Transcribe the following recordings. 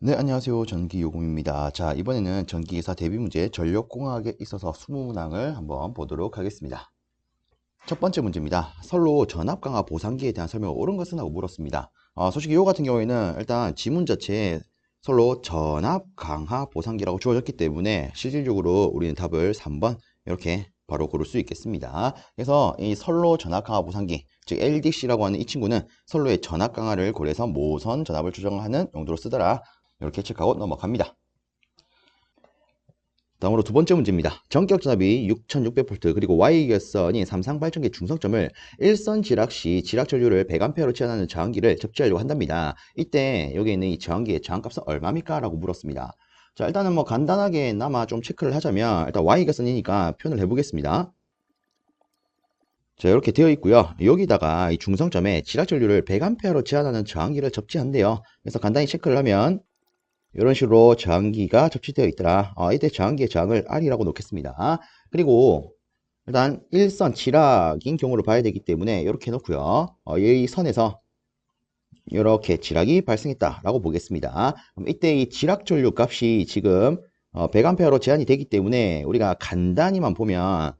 네, 안녕하세요. 전기요금입니다. 자, 이번에는 전기기사 대비문제 전력공학에 있어서 20문항을 한번 보도록 하겠습니다. 첫 번째 문제입니다. 선로 전압강화 보상기에 대한 설명을 옳은 것은 하고 물었습니다. 솔직히 이 같은 경우에는 일단 지문 자체에 선로 전압강화 보상기라고 주어졌기 때문에 실질적으로 우리는 답을 3번 이렇게 바로 고를 수 있겠습니다. 그래서 이 선로 전압강화 보상기, 즉 LDC라고 하는 이 친구는 선로의 전압 강화를 고려해서 모선 전압을 조정하는 용도로 쓰더라. 이렇게 체크하고 넘어갑니다. 다음으로 두 번째 문제입니다. 전격 전압이 6600V 그리고 Y결선이 삼상발전기 중성점을 일선 지락 시 지락 전류를 100A로 제한하는 저항기를 접지하려고 한답니다. 이때 여기 있는 이 저항기의 저항값은 얼마입니까? 라고 물었습니다. 자, 일단은 뭐 간단하게나마 좀 체크를 하자면 일단 Y결선이니까 표현을 해보겠습니다. 자, 이렇게 되어 있고요. 여기다가 이 중성점에 지락 전류를 100A로 제한하는 저항기를 접지한대요. 그래서 간단히 체크를 하면 이런 식으로 저항기가 접지되어 있더라. 이때 저항기의 저항을 R이라고 놓겠습니다. 그리고 일단 일선 지락인 경우를 봐야 되기 때문에 이렇게 놓고요. 이 선에서 이렇게 지락이 발생했다라고 보겠습니다. 그럼 이때 이 지락 전류 값이 지금 100A로 제한이 되기 때문에 우리가 간단히만 보면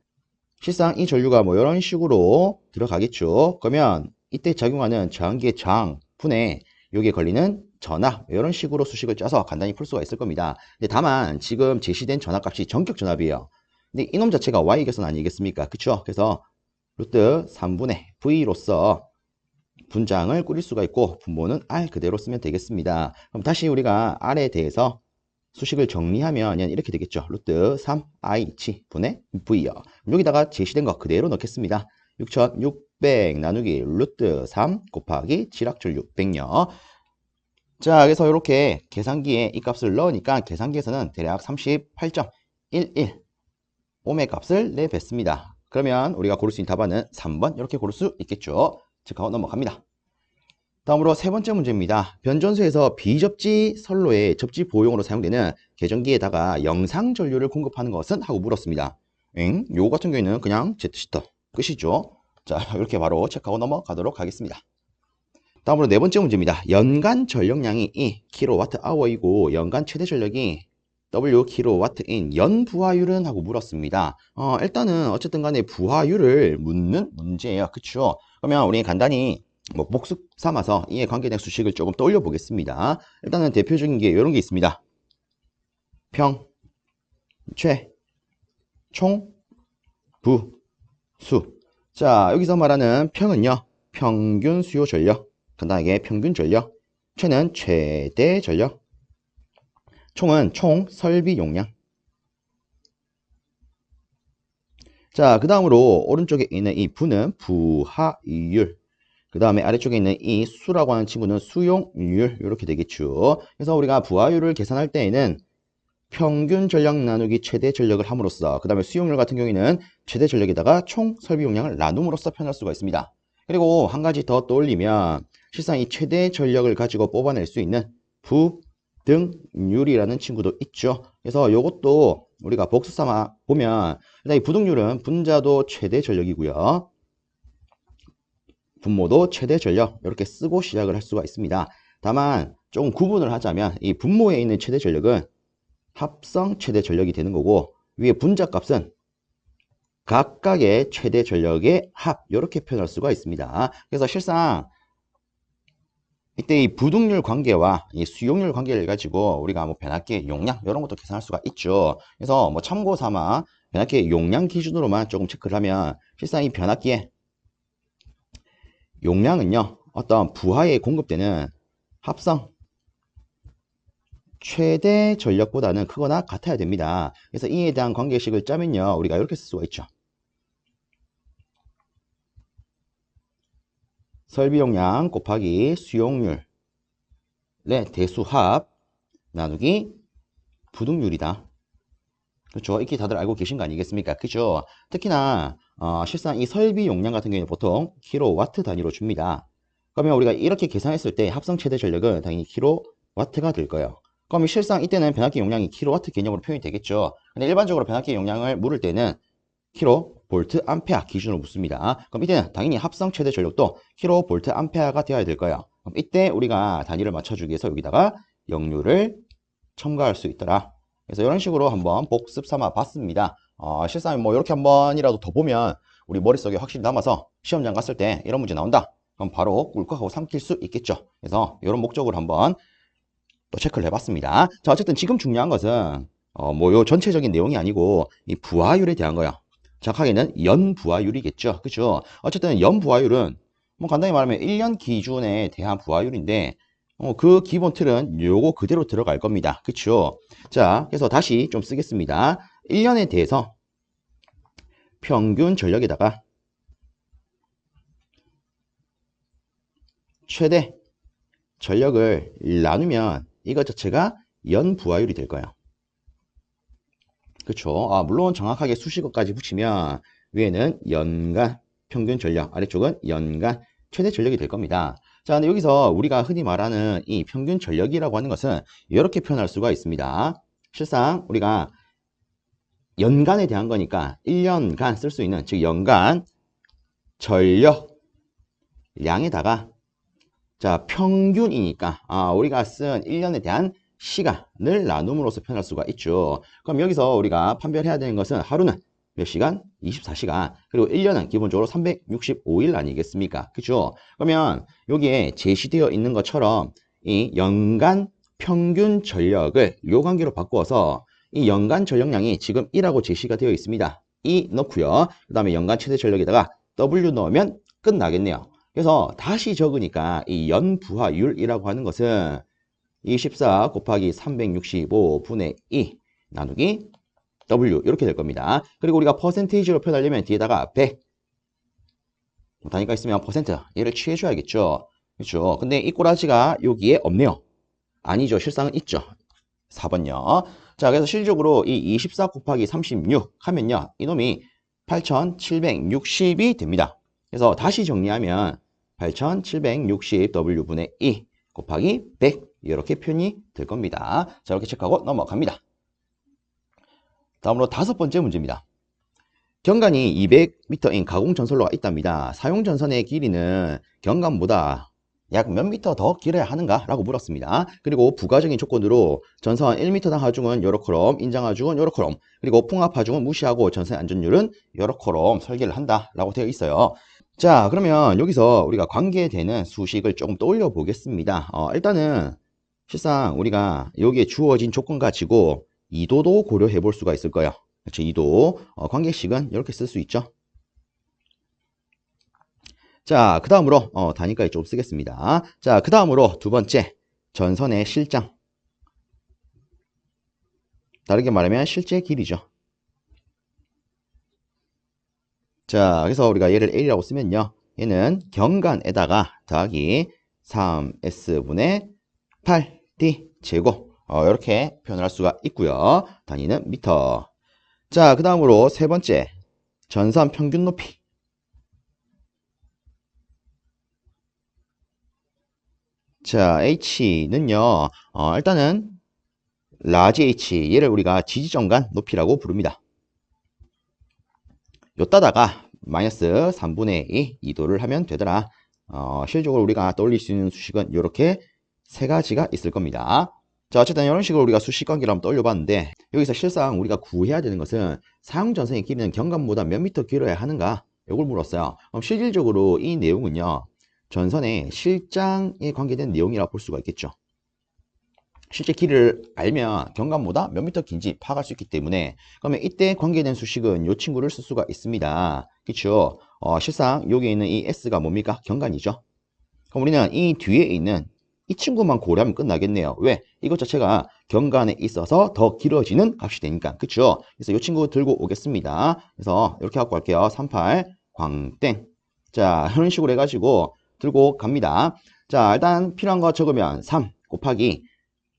실상 이 전류가 뭐 이런 식으로 들어가겠죠. 그러면 이때 작용하는 저항기의 저항 분에 여기에 걸리는 전압 이런 식으로 수식을 짜서 간단히 풀 수가 있을 겁니다. 근데 다만 지금 제시된 전압값이 전격 전압이에요. 근데 이놈 자체가 Y계선 아니겠습니까? 그쵸? 그래서 루트 3분의 V로서 분장을 꾸릴 수가 있고 분모는 R 그대로 쓰면 되겠습니다. 그럼 다시 우리가 R에 대해서 수식을 정리하면 이렇게 되겠죠. 루트 3i 분의 v요. 여기다가 제시된 거 그대로 넣겠습니다. 6600 나누기 루트 3 곱하기 지락전류 100요. 자, 그래서 이렇게 계산기에 이 값을 넣으니까 계산기에서는 대략 38.11 옴의 값을 내뱉습니다. 그러면 우리가 고를 수 있는 답안은 3번 이렇게 고를 수 있겠죠. 체크하고 넘어갑니다. 다음으로 세 번째 문제입니다. 변전소에서 비접지 선로의 접지 보용으로 사용되는 계전기에다가 영상 전류를 공급하는 것은? 하고 물었습니다. 요거 같은 경우에는 그냥 Z시터 끝이죠. 자, 이렇게 바로 체크하고 넘어가도록 하겠습니다. 다음으로 네 번째 문제입니다. 연간 전력량이 2kWh이고 연간 최대 전력이 W kW인 연 부하율은? 하고 물었습니다. 일단은 어쨌든 간에 부하율을 묻는 문제예요. 그쵸? 그러면 우리 간단히 뭐 복습 삼아서 이에 관계된 수식을 조금 떠올려 보겠습니다. 일단은 대표적인 게 이런 게 있습니다. 평, 최, 총, 부, 수. 자, 여기서 말하는 평은요, 평균 수요 전력, 간단하게 평균 전력, 최는 최대 전력, 총은 총 설비 용량. 자, 그 다음으로 오른쪽에 있는 이 부는 부하율. 그 다음에 아래쪽에 있는 이 수라고 하는 친구는 수용률 이렇게 되겠죠. 그래서 우리가 부하율을 계산할 때에는 평균 전력 나누기 최대 전력을 함으로써 그 다음에 수용률 같은 경우에는 최대 전력에다가 총 설비 용량을 나눔으로써 표현할 수가 있습니다. 그리고 한 가지 더 떠올리면 실상 이 최대 전력을 가지고 뽑아낼 수 있는 부등률이라는 친구도 있죠. 그래서 이것도 우리가 복수 삼아 보면 일단 이 부등률은 분자도 최대 전력이고요. 분모도 최대 전력 이렇게 쓰고 시작을 할 수가 있습니다. 다만 조금 구분을 하자면 이 분모에 있는 최대 전력은 합성 최대 전력이 되는 거고 위에 분자 값은 각각의 최대 전력의 합 이렇게 표현할 수가 있습니다. 그래서 실상 이때 이 부등률 관계와 이 수용률 관계를 가지고 우리가 뭐 변압기 용량 이런 것도 계산할 수가 있죠. 그래서 뭐 참고 삼아 변압기 용량 기준으로만 조금 체크를 하면 실상 이 변압기의 용량은요, 어떤 부하에 공급되는 합성 최대 전력보다는 크거나 같아야 됩니다. 그래서 이에 대한 관계식을 짜면요, 우리가 이렇게 쓸 수가 있죠. 설비 용량 곱하기 수용률의 대수합 나누기 부등률이다. 그렇죠? 이렇게 다들 알고 계신 거 아니겠습니까? 그죠? 특히나 실상 이 설비 용량 같은 경우는 보통 킬로와트 단위로 줍니다. 그러면 우리가 이렇게 계산했을 때 합성 최대 전력은 당연히 킬로와트가 될 거예요. 그럼 실상 이때는 변압기 용량이 킬로와트 개념으로 표현이 되겠죠. 근데 일반적으로 변압기 용량을 물을 때는 킬로 볼트 암페어 기준으로 묻습니다. 그럼 이때는 당연히 합성 최대 전력도 킬로 볼트 암페어가 되어야 될 거예요. 그럼 이때 우리가 단위를 맞춰주기 위해서 여기다가 역류를 첨가할 수 있더라. 그래서 이런 식으로 한번 복습 삼아 봤습니다. 실상 뭐 이렇게 한 번이라도 더 보면 우리 머릿속에 확실히 남아서 시험장 갔을 때 이런 문제 나온다. 그럼 바로 꿀꺽하고 삼킬 수 있겠죠. 그래서 이런 목적으로 한번 또 체크를 해봤습니다. 자, 어쨌든 지금 중요한 것은 뭐 요 전체적인 내용이 아니고 이 부하율에 대한 거야. 정확하게는 연부하율이겠죠. 그죠? 어쨌든 연부하율은 뭐 간단히 말하면 1년 기준에 대한 부하율인데 그 기본 틀은 요거 그대로 들어갈 겁니다. 그쵸? 자, 그래서 다시 좀 쓰겠습니다. 1년에 대해서 평균 전력에다가 최대 전력을 나누면 이것 자체가 연부하율이 될 거예요. 그쵸? 물론 정확하게 수식어까지 붙이면 위에는 연간 평균 전력, 아래쪽은 연간 최대 전력이 될 겁니다. 자, 근데 여기서 우리가 흔히 말하는 이 평균 전력이라고 하는 것은 이렇게 표현할 수가 있습니다. 실상 우리가 연간에 대한 거니까 1년간 쓸 수 있는, 즉 연간 전력량에다가 자, 평균이니까 우리가 쓴 1년에 대한 시간을 나눔으로써 표현할 수가 있죠. 그럼 여기서 우리가 판별해야 되는 것은 하루는 몇 시간? 24시간. 그리고 1년은 기본적으로 365일 아니겠습니까? 그죠? 그러면 여기에 제시되어 있는 것처럼 이 연간 평균 전력을 요 관계로 바꾸어서 이 연간 전력량이 지금 1하고 제시가 되어 있습니다. 2 넣고요. 그 다음에 연간 최대 전력에다가 W 넣으면 끝나겠네요. 그래서 다시 적으니까 이 연부하율이라고 하는 것은 24 곱하기 365분의 2 나누기 W 이렇게 될 겁니다. 그리고 우리가 퍼센테이지로 표현하려면 뒤에다가 100 단위가 있으면 퍼센트 얘를 취해줘야겠죠. 그렇죠. 근데 이 꼬라지가 여기에 없네요. 아니죠. 실상은 있죠. 4번요. 자, 그래서 실질적으로 이 24 곱하기 36 하면요. 이놈이 8760이 됩니다. 그래서 다시 정리하면 8760W분의 2 곱하기 100 이렇게 표현이 될 겁니다. 자, 이렇게 체크하고 넘어갑니다. 다음으로 5번째 문제입니다. 경관이 200m인 가공전선로가 있답니다. 사용전선의 길이는 경관보다 약 몇 미터 더 길어야 하는가? 라고 물었습니다. 그리고 부가적인 조건으로 전선 1m당 하중은 요렇게럼, 인장 하중은 요렇게럼, 그리고 풍압 하중은 무시하고 전선의 안전율은 요렇게럼 설계를 한다 라고 되어 있어요. 자, 그러면 여기서 우리가 관계되는 수식을 조금 떠올려 보겠습니다. 일단은 실상 우리가 여기에 주어진 조건 가지고 이도도 고려해 볼 수가 있을 거예요. 그렇죠? 이도 관계식은 이렇게 쓸 수 있죠. 자, 그 다음으로 단위까지 좀 쓰겠습니다. 자, 그 다음으로 두 번째 전선의 실장. 다르게 말하면 실제 길이죠. 자, 그래서 우리가 얘를 A라고 쓰면요. 얘는 경관에다가 더하기 3S분의 8D 제곱 이렇게 표현할 수가 있고요. 단위는 미터. 자, 그 다음으로 세 번째 전선 평균 높이. 자, H는요. 일단은 라지 H 얘를 우리가 지지정관 높이라고 부릅니다. 요따다가 마이너스 3분의 2 이도를 하면 되더라. 실질적으로 우리가 떠올릴 수 있는 수식은 이렇게 세 가지가 있을 겁니다. 자, 어쨌든 이런 식으로 우리가 수식 관계를 한번 떠올려봤는데 여기서 실상 우리가 구해야 되는 것은 사용전선의 길이는 경관보다 몇 미터 길어야 하는가? 이걸 물었어요. 그럼 실질적으로 이 내용은요. 전선의 실장에 관계된 내용이라고 볼 수가 있겠죠. 실제 길이를 알면 경관보다 몇 미터 긴지 파악할 수 있기 때문에 그러면 이때 관계된 수식은 이 친구를 쓸 수가 있습니다. 그렇죠? 실상 여기 있는 이 S가 뭡니까? 경관이죠. 그럼 우리는 이 뒤에 있는 이 친구만 고려하면 끝나겠네요. 왜? 이것 자체가 경관에 있어서 더 길어지는 값이 되니까. 그렇죠? 그래서 이 친구 들고 오겠습니다. 그래서 이렇게 갖고 갈게요. 38 광땡. 자, 이런 식으로 해가지고 들고 갑니다. 자, 일단 필요한 거 적으면 3 곱하기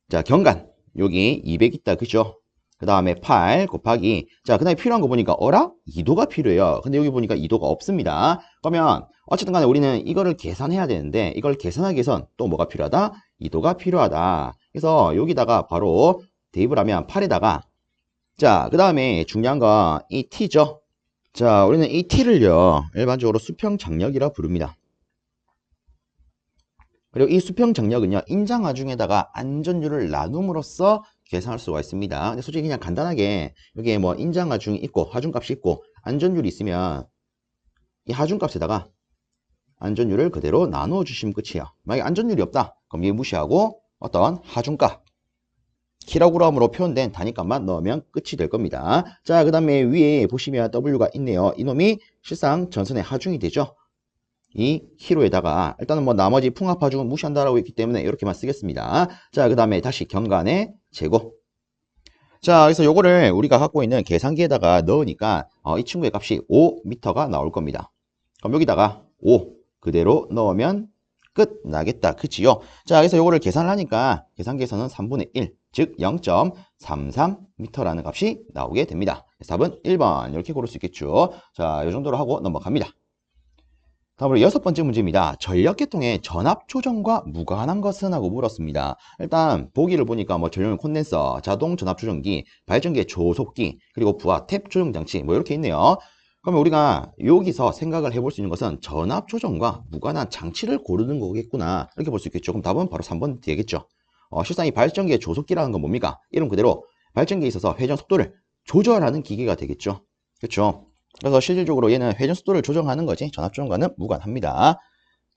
자, 경관 여기 200 있다. 그죠? 그 다음에 8 곱하기 자, 그 다음에 필요한 거 보니까 어라? 2도가 필요해요. 근데 여기 보니까 2도가 없습니다. 그러면 어쨌든 간에 우리는 이거를 계산해야 되는데 이걸 계산하기 위해선 또 뭐가 필요하다? 2도가 필요하다. 그래서 여기다가 바로 대입을 하면 8에다가 자, 그 다음에 중요한 건 이 t죠. 자, 우리는 이 t를요 일반적으로 수평 장력이라 부릅니다. 그리고 이 수평 장력은요, 인장하중에다가 안전율을 나눔으로써 계산할 수가 있습니다. 근데 솔직히 그냥 간단하게 여기에 뭐 인장하중이 있고 하중값이 있고 안전율이 있으면 이 하중값에다가 안전율을 그대로 나누어 주시면 끝이에요. 만약에 안전율이 없다, 그럼 얘 무시하고 어떤 하중값 킬로그램으로 표현된 단위값만 넣으면 끝이 될 겁니다. 자, 그 다음에 위에 보시면 W가 있네요. 이놈이 실상 전선의 하중이 되죠. 이 키로에다가 일단은 뭐 나머지 풍합하중은 무시한다라고 했기 때문에 이렇게만 쓰겠습니다. 자, 그 다음에 다시 경간의 제곱. 자, 그래서 요거를 우리가 갖고 있는 계산기에다가 넣으니까 이 친구의 값이 5m가 나올 겁니다. 그럼 여기다가 5 그대로 넣으면 끝 나겠다. 그치요? 자, 그래서 요거를 계산을 하니까 계산기에서는 3분의 1, 즉 0.33m라는 값이 나오게 됩니다. 답은 1번 이렇게 고를 수 있겠죠. 자, 이 정도로 하고 넘어갑니다. 다음으로 6번째 문제입니다. 전력계통의 전압 조정과 무관한 것은 하고 물었습니다. 일단 보기를 보니까 뭐 전력 콘덴서, 자동 전압 조정기, 발전기의 조속기, 그리고 부하 탭 조정 장치 뭐 이렇게 있네요. 그러면 우리가 여기서 생각을 해볼 수 있는 것은 전압 조정과 무관한 장치를 고르는 거겠구나 이렇게 볼 수 있겠죠. 그럼 답은 바로 3번 되겠죠. 실상 이 발전기의 조속기라는 건 뭡니까? 이름 그대로 발전기에 있어서 회전 속도를 조절하는 기계가 되겠죠. 그렇죠. 그래서 실질적으로 얘는 회전 속도를 조정하는 거지 전압 조정과는 무관합니다.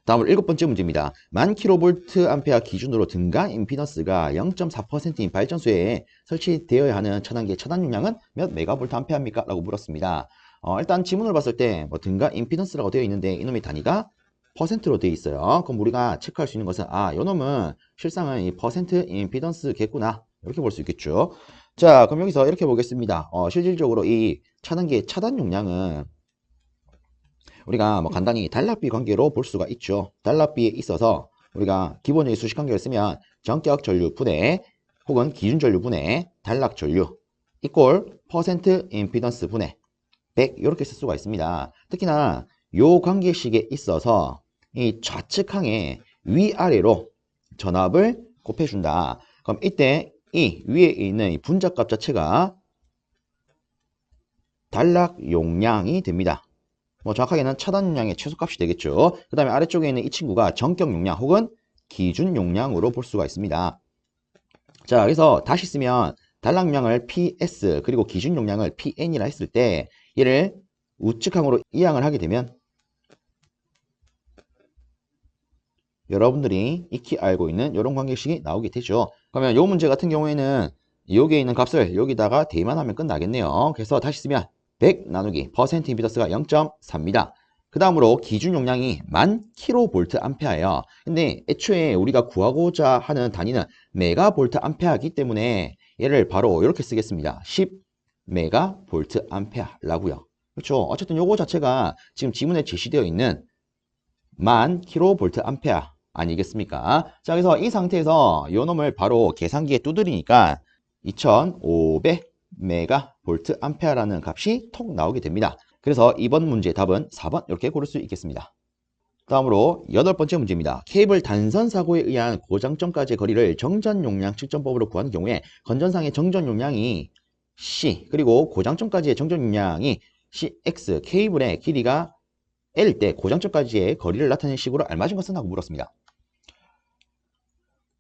다음으로 7번째 문제입니다. 1000kVA 기준으로 등간 임피던스가 0.4%인 발전소에 설치되어야 하는 차단기의 차단 용량은 몇 메가볼트암페어입니까? 라고 물었습니다. 일단 지문을 봤을 때 뭐 등간 임피던스라고 되어 있는데 이놈의 단위가 퍼센트로 되어 있어요. 그럼 우리가 체크할 수 있는 것은 요놈은 실상은 이 퍼센트 임피던스겠구나 이렇게 볼 수 있겠죠. 자, 그럼 여기서 이렇게 보겠습니다. 실질적으로 이 차단기의 차단 용량은 우리가 뭐 간단히 단락비 관계로 볼 수가 있죠. 단락비에 있어서 우리가 기본적인 수식 관계를 쓰면 전격 전류 분해 혹은 기준 전류 분해 단락 전류 이꼴 퍼센트 임피던스 분해 100 이렇게 쓸 수가 있습니다. 특히나 요 관계식에 있어서 이 좌측항에 위아래로 전압을 곱해준다. 그럼 이때 이 위에 있는 이 분자값 자체가 단락 용량이 됩니다. 뭐 정확하게는 차단 용량의 최소값이 되겠죠. 그 다음에 아래쪽에 있는 이 친구가 전격 용량 혹은 기준 용량으로 볼 수가 있습니다. 자, 그래서 다시 쓰면 단락량을 PS 그리고 기준 용량을 PN이라 했을 때 얘를 우측항으로 이항을 하게 되면 여러분들이 익히 알고 있는 이런 관계식이 나오게 되죠. 그러면 이 문제 같은 경우에는 여기에 있는 값을 여기다가 대입하면 끝나겠네요. 그래서 다시 쓰면 100 나누기 퍼센트 임피던스가 0.4입니다. 그 다음으로 기준 용량이 1000kVA예요. 근데 애초에 우리가 구하고자 하는 단위는 메가볼트암페어이기 때문에 얘를 바로 이렇게 쓰겠습니다. 10메가볼트암페어라고요. 그렇죠. 어쨌든 요거 자체가 지금 지문에 제시되어 있는 1000kVA 아니겠습니까? 자, 그래서 이 상태에서 요 놈을 바로 계산기에 두드리니까 2500메가볼트암페어라는 값이 톡 나오게 됩니다. 그래서 이번 문제의 답은 4번 이렇게 고를 수 있겠습니다. 다음으로 8번째 문제입니다. 케이블 단선 사고에 의한 고장점까지의 거리를 정전 용량 측정법으로 구하는 경우에 건전상의 정전 용량이 C 그리고 고장점까지의 정전 용량이 CX 케이블의 길이가 L일 때 고장점까지의 거리를 나타내는 식으로 알맞은 것은 하고 물었습니다.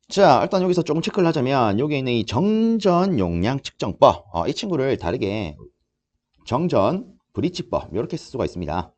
자, 일단 여기서 조금 체크를 하자면 여기에 있는 이 정전 용량 측정법 이 친구를 다르게 정전 브릿지법 이렇게 쓸 수가 있습니다.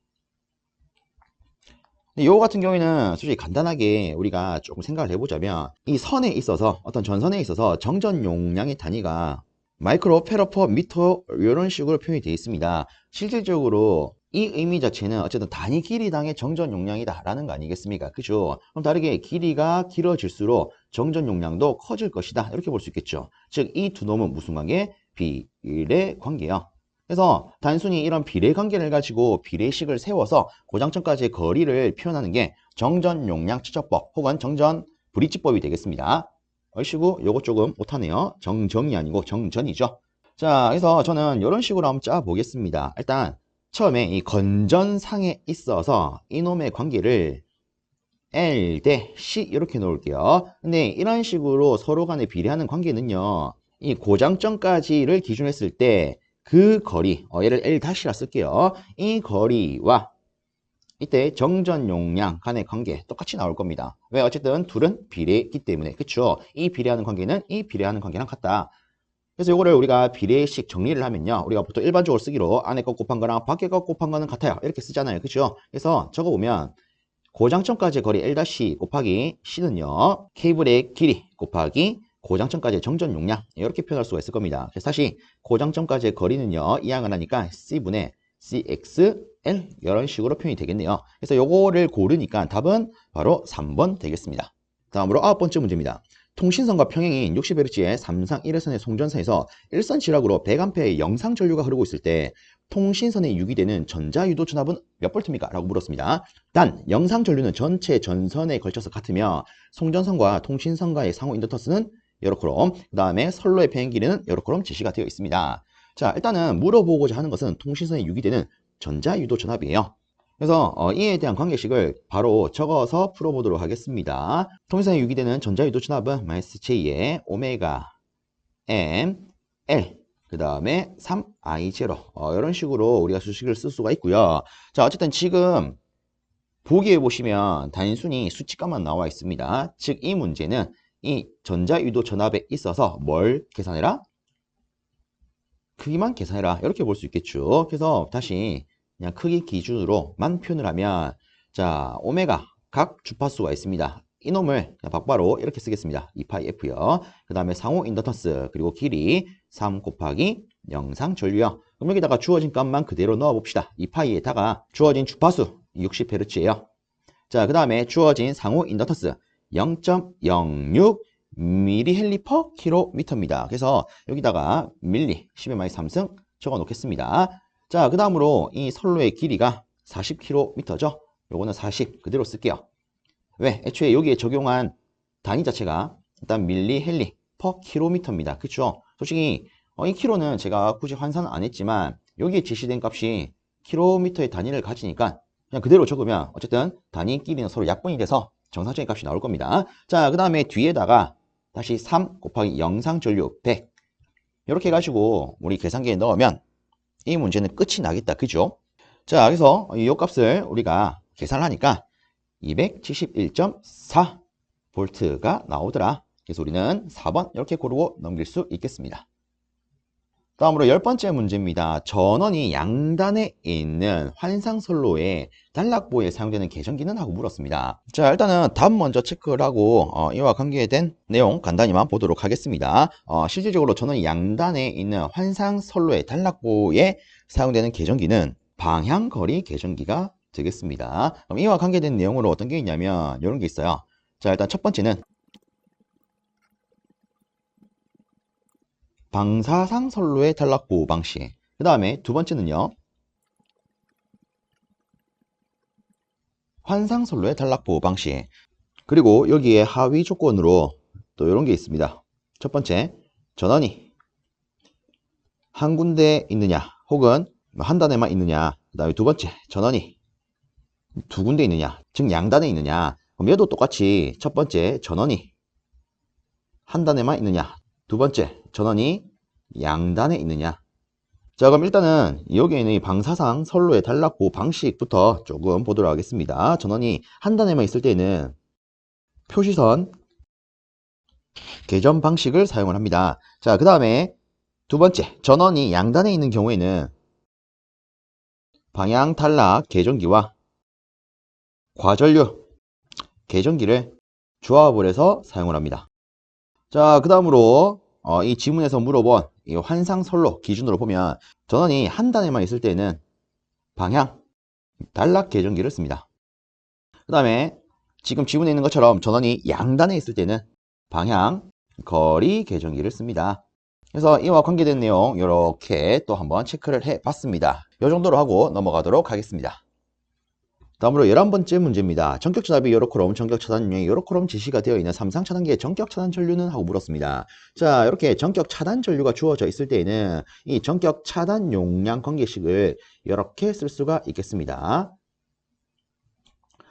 이거 같은 경우에는 솔직히 간단하게 우리가 조금 생각을 해보자면 이 선에 있어서 어떤 전선에 있어서 정전 용량의 단위가 마이크로 페라퍼 미터 이런 식으로 표현이 되어 있습니다. 실질적으로 이 의미 자체는 어쨌든 단위 길이당의 정전 용량이다 라는 거 아니겠습니까? 그죠? 그럼 다르게 길이가 길어질수록 정전 용량도 커질 것이다 이렇게 볼 수 있겠죠. 즉 이 두 놈은 무슨 관계? 비례 관계요. 그래서 단순히 이런 비례 관계를 가지고 비례식을 세워서 고장점까지의 거리를 표현하는 게 정전 용량 측정법 혹은 정전 브릿지법이 되겠습니다. 얼씨구 요거 조금 못하네요. 정정이 아니고 정전이죠. 자, 그래서 저는 이런 식으로 한번 짜 보겠습니다. 일단 처음에 이 건전상에 있어서 이놈의 관계를 L 대 C 이렇게 놓을게요. 근데 이런 식으로 서로 간에 비례하는 관계는요. 이 고장점까지를 기준했을 때 그 거리, 얘를 L-라 쓸게요. 이 거리와 이때 정전 용량 간의 관계 똑같이 나올 겁니다. 왜? 어쨌든 둘은 비례했기 때문에. 그쵸? 이 비례하는 관계는 이 비례하는 관계랑 같다. 그래서 이거를 우리가 비례식 정리를 하면요. 우리가 보통 일반적으로 쓰기로 안에 거 곱한 거랑 밖에 거 곱한 거는 같아요. 이렇게 쓰잖아요. 그쵸? 그래서 적어보면 고장점까지의 거리 L- 곱하기 C는요. 케이블의 길이 곱하기 고장점까지의 정전 용량 이렇게 표현할 수가 있을 겁니다. 그래서 다시 고장점까지의 거리는요. 이항을 하니까 C분의 CXL 이런 식으로 표현이 되겠네요. 그래서 요거를 고르니까 답은 바로 3번 되겠습니다. 다음으로 9번째 문제입니다. 통신선과 평행인 60Hz의 3상 1회선의 송전선에서 일선 지락으로 100A의 영상 전류가 흐르고 있을 때 통신선에 유기되는 전자유도 전압은 몇 볼트입니까? 라고 물었습니다. 단, 영상 전류는 전체 전선에 걸쳐서 같으며 송전선과 통신선과의 상호 인덕턴스는 요렇게롬, 그 다음에 선로의 평행 길이는 요렇게롬 제시가 되어 있습니다. 자, 일단은 물어보고자 하는 것은 통신선에 유기되는 전자유도 전압이에요. 그래서 이에 대한 관계식을 바로 적어서 풀어보도록 하겠습니다. 통신선에 유기되는 전자유도 전압은 -J의 오메가 M L 그 다음에 3I0 이런 식으로 우리가 수식을 쓸 수가 있고요. 자, 어쨌든 지금 보기에 보시면 단순히 수치값만 나와 있습니다. 즉 이 문제는 이 전자유도 전압에 있어서 뭘 계산해라? 크기만 계산해라. 이렇게 볼 수 있겠죠. 그래서 다시 그냥 크기 기준으로만 표현을 하면 자, 오메가 각 주파수가 있습니다. 이놈을 그냥 바로바로 이렇게 쓰겠습니다. 2파이 F요. 그 다음에 상호 인덕턴스 그리고 길이 3 곱하기 영상 전류요. 그럼 여기다가 주어진 값만 그대로 넣어봅시다. 2파이에다가 주어진 주파수 60Hz예요. 자, 그 다음에 주어진 상호 인덕턴스 0.06 mH per 킬로미터입니다. 그래서 여기다가 밀리 10-3승 적어 놓겠습니다. 자, 그 다음으로 이 선로의 길이가 40km죠. 요거는 40 그대로 쓸게요. 왜? 애초에 여기에 적용한 단위 자체가 일단 밀리 헬리 퍼 킬로미터입니다. 그쵸? 솔직히 이 킬로는 제가 굳이 환산은 안 했지만 여기에 제시된 값이 킬로미터의 단위를 가지니까 그냥 그대로 적으면 어쨌든 단위끼리는 서로 약분이 돼서 정상적인 값이 나올 겁니다. 자, 그 다음에 뒤에다가 다시 3 곱하기 영상 전류 100 이렇게 해가지고 우리 계산기에 넣으면 이 문제는 끝이 나겠다. 그죠? 자, 그래서 이 값을 우리가 계산을 하니까 271.4 볼트가 나오더라. 그래서 우리는 4번 이렇게 고르고 넘길 수 있겠습니다. 다음으로 10번째 문제입니다. 전원이 양단에 있는 환상선로의 단락부에 사용되는 계전기는? 하고 물었습니다. 자, 일단은 답 먼저 체크를 하고 이와 관계된 내용 간단히만 보도록 하겠습니다. 실질적으로 전원이 양단에 있는 환상선로의 단락부에 사용되는 계전기는 방향거리 계전기가 되겠습니다. 그럼 이와 관계된 내용으로 어떤 게 있냐면 이런 게 있어요. 자, 일단 첫 번째는 방사상 선로의 단락부 방식. 그 다음에 두 번째는요. 환상 선로의 단락부 방식. 그리고 여기에 하위 조건으로 또 이런 게 있습니다. 첫 번째, 전원이 한 군데에 있느냐 혹은 한 단에만 있느냐. 그 다음에 두 번째, 전원이 두 군데 있느냐, 즉 양단에 있느냐. 그럼 얘도 똑같이 첫 번째, 전원이 한 단에만 있느냐, 두 번째, 전원이 양단에 있느냐. 자, 그럼 일단은 여기에 있는 이 방사상 선로의 단락부 방식부터 조금 보도록 하겠습니다. 전원이 한 단에만 있을 때는 표시선 계전 방식을 사용을 합니다. 자, 그 다음에 두 번째, 전원이 양단에 있는 경우에는 방향 단락 계전기와 과전류 계전기를 조합을 해서 사용을 합니다. 자, 그 다음으로 이 지문에서 물어본 이 환상 선로 기준으로 보면 전원이 한 단에만 있을 때는 방향 단락 계전기를 씁니다. 그 다음에 지금 지문에 있는 것처럼 전원이 양단에 있을 때는 방향 거리 계전기를 씁니다. 그래서 이와 관계된 내용 이렇게 또 한번 체크를 해 봤습니다. 이 정도로 하고 넘어가도록 하겠습니다. 다음으로 11번째 문제입니다. 전격전압이 요렇게롬 전격차단 유형이 요렇게롬 제시가 되어 있는 삼상차단기의 전격차단 전류는? 하고 물었습니다. 자, 이렇게 전격차단 전류가 주어져 있을 때에는 이 전격차단 용량 관계식을 이렇게 쓸 수가 있겠습니다.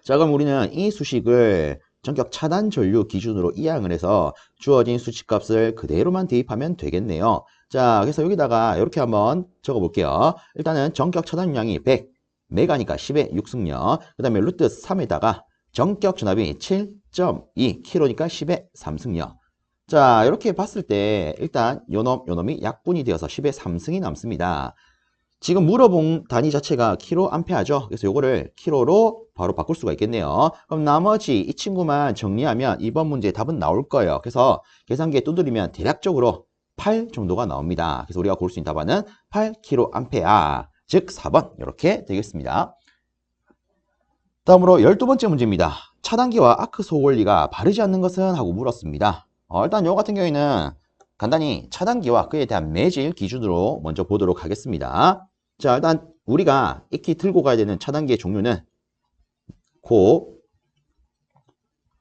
자, 그럼 우리는 이 수식을 전격차단 전류 기준으로 이항을 해서 주어진 수치값을 그대로만 대입하면 되겠네요. 자, 그래서 여기다가 이렇게 한번 적어 볼게요. 일단은 전격차단 용량이 100, 메가니까 10의 6승력. 그 다음에 루트 3에다가 전격 전압이 7.2 kg니까 10의 3승력. 자, 이렇게 봤을 때 일단 요놈이 약분이 되어서 10의 3승이 남습니다. 지금 물어본 단위 자체가 킬로암페어죠. 그래서 요거를 킬로로 바로 바꿀 수가 있겠네요. 그럼 나머지 이 친구만 정리하면 이번 문제 답은 나올 거예요. 그래서 계산기에 두드리면 대략적으로 8 정도가 나옵니다. 그래서 우리가 고를 수 있는 답안은 8kA, 즉 4번 이렇게 되겠습니다. 다음으로 12번째 문제입니다. 차단기와 아크 소원리가 바르지 않는 것은? 하고 물었습니다. 일단 요거 같은 경우에는 간단히 차단기와 그에 대한 매질 기준으로 먼저 보도록 하겠습니다. 자, 일단 우리가 익히 들고 가야 되는 차단기의 종류는 고,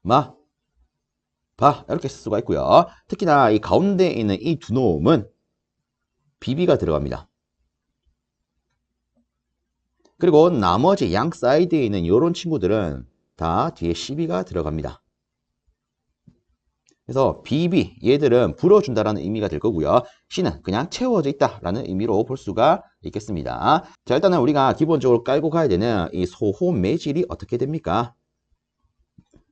마, 바 이렇게 쓸 수가 있고요. 특히나 이 가운데에 있는 이 두 놈은 BB가 들어갑니다. 그리고 나머지 양 사이드에 있는 이런 친구들은 다 뒤에 CB가 들어갑니다. 그래서 BB, 얘들은 불어준다라는 의미가 될 거고요. C는 그냥 채워져 있다라는 의미로 볼 수가 있겠습니다. 자, 일단은 우리가 기본적으로 깔고 가야 되는 이 소호 매질이 어떻게 됩니까?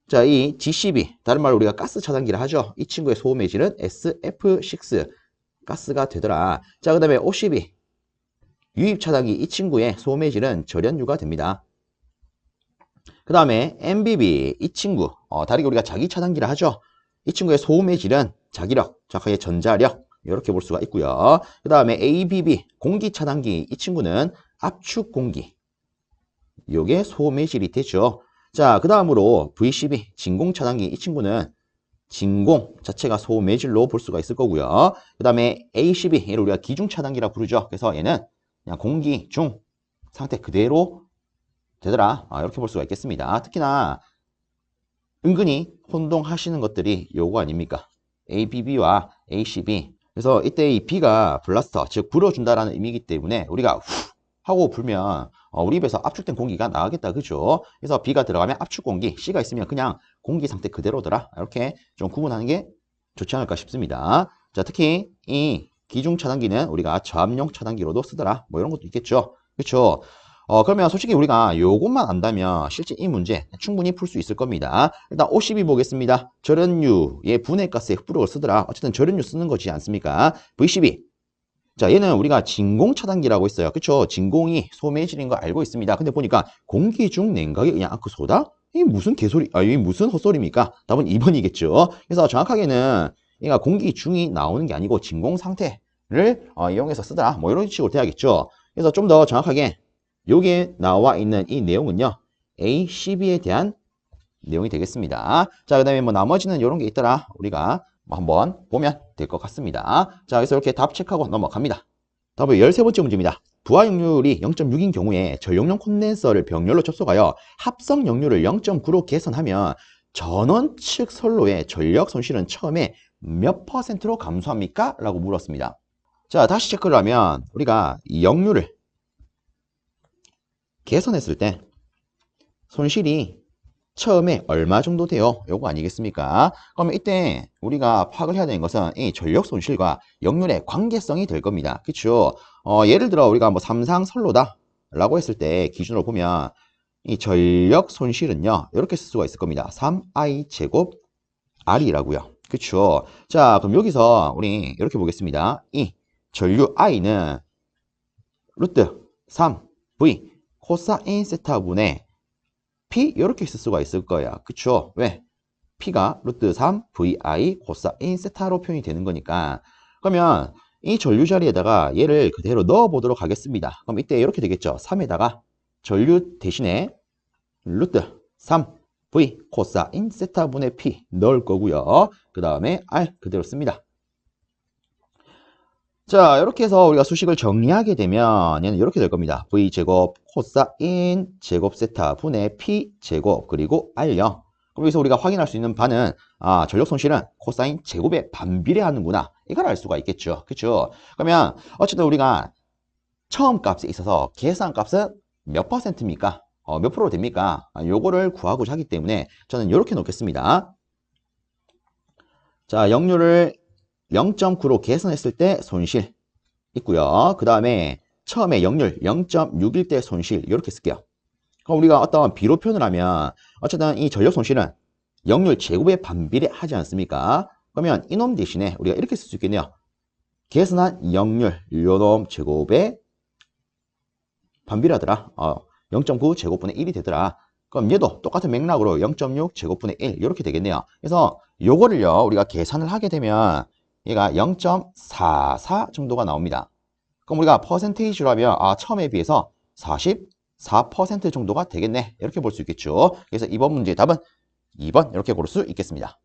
자, 이 GCB, 다른 말로 우리가 가스 차단기를 하죠. 이 친구의 소호 매질은 SF6 가스가 되더라. 자, 그 다음에 OCB, 유입 차단기, 이 친구의 소호 매질은 절연유가 됩니다. 그 다음에 MBB, 이 친구, 다르게 우리가 자기 차단기를 하죠. 이 친구의 소음의 질은 자기력, 정확하게 전자력 이렇게 볼 수가 있고요. 그 다음에 ABB, 공기 차단기, 이 친구는 압축 공기, 이게 소음의 질이 되죠. 자, 그 다음으로 VCB, 진공 차단기, 이 친구는 진공 자체가 소음의 질로 볼 수가 있을 거고요. 그 다음에 ACB, 얘를 우리가 기중 차단기라 부르죠. 그래서 얘는 그냥 공기 중 상태 그대로 되더라, 이렇게 볼 수가 있겠습니다. 특히나 은근히 혼동하시는 것들이 요거 아닙니까? ABB와 ACB. 그래서 이때 이 B가 블라스터, 즉 불어준다라는 의미이기 때문에 우리가 후 하고 불면 우리 입에서 압축된 공기가 나가겠다, 그죠? 그래서 B가 들어가면 압축 공기, C가 있으면 그냥 공기 상태 그대로더라. 이렇게 좀 구분하는 게 좋지 않을까 싶습니다. 자, 특히 이 기중 차단기는 우리가 저압용 차단기로도 쓰더라, 뭐 이런 것도 있겠죠. 그렇죠? 그러면 솔직히 우리가 요것만 안다면 실제 이 문제 충분히 풀 수 있을 겁니다. 일단 OCB 보겠습니다. 절연유의 분해가스의 흡부력을 쓰더라. 어쨌든 절연유 쓰는 거지 않습니까? VCB. 자, 얘는 우리가 진공 차단기라고 했어요. 그쵸? 진공이 소매질인 거 알고 있습니다. 근데 보니까 공기 중 냉각이 그냥 아크 소다? 이게 무슨 개소리, 이게 무슨 헛소리입니까? 답은 2번이겠죠. 그래서 정확하게는 얘가 공기 중이 나오는 게 아니고 진공 상태를 이용해서 쓰더라. 뭐 이런 식으로 돼야겠죠. 그래서 좀 더 정확하게 여기에 나와 있는 이 내용은요, ACB에 대한 내용이 되겠습니다. 자, 그 다음에 뭐 나머지는 이런 게 있더라. 우리가 한번 보면 될 것 같습니다. 자, 그래서 이렇게 답 체크하고 넘어갑니다. 다음은 13번째 문제입니다. 부하 역률이 0.6인 경우에 전용용 콘덴서를 병렬로 접속하여 합성 역률을 0.9로 개선하면 전원 측 선로의 전력 손실은 처음에 몇 %로 감소합니까? 라고 물었습니다. 자, 다시 체크를 하면 우리가 이 역률을 개선했을 때 손실이 처음에 얼마 정도 돼요? 요거 아니겠습니까? 그러면 이때 우리가 파악을 해야 되는 것은 이 전력 손실과 역률의 관계성이 될 겁니다. 그쵸? 예를 들어 우리가 뭐 삼상 선로다 라고 했을 때 기준으로 보면 이 전력 손실은요, 이렇게 쓸 수가 있을 겁니다. 3i 제곱 r이라고요. 그쵸? 자, 그럼 여기서 우리 이렇게 보겠습니다. 이 전류 i는 루트 3v 코사인 세타분의 P 이렇게 쓸 수가 있을 거야. 그쵸? 왜? P가 루트 3 VI 코사인 세타로 표현이 되는 거니까. 그러면 이 전류 자리에다가 얘를 그대로 넣어 보도록 하겠습니다. 그럼 이때 이렇게 되겠죠. 3에다가 전류 대신에 루트 3 V 코사인 세타분의 P 넣을 거고요. 그 다음에 R 그대로 씁니다. 자, 이렇게 해서 우리가 수식을 정리하게 되면 얘는 이렇게 될 겁니다. V제곱 코사인 제곱 세타 분의 P제곱 그리고 R요. 그럼 여기서 우리가 확인할 수 있는 바는 전력 손실은 코사인 제곱에 반비례하는구나, 이걸 알 수가 있겠죠. 그렇죠? 그러면 어쨌든 우리가 처음 값에 있어서 계산 값은 몇 %입니까? 몇 프로 됩니까? 요거를 구하고자 하기 때문에 저는 이렇게 놓겠습니다. 자, 역률을 0.9로 개선했을 때 손실 있고요. 그 다음에 처음에 역률 0.6일 때 손실 이렇게 쓸게요. 그럼 우리가 어떤 비로 표현을 하면 어쨌든 이 전력 손실은 역률 제곱에 반비례하지 않습니까? 그러면 이놈 대신에 우리가 이렇게 쓸 수 있겠네요. 계산한 역률 요놈 제곱에 반비례하더라. 0.9 제곱분의 1이 되더라. 그럼 얘도 똑같은 맥락으로 0.6 제곱분의 1 이렇게 되겠네요. 그래서 요거를요 우리가 계산을 하게 되면 얘가 0.44 정도가 나옵니다. 그럼 우리가 퍼센테이지로 하면 처음에 비해서 44% 정도가 되겠네. 이렇게 볼 수 있겠죠. 그래서 이번 문제의 답은 2번 이렇게 고를 수 있겠습니다.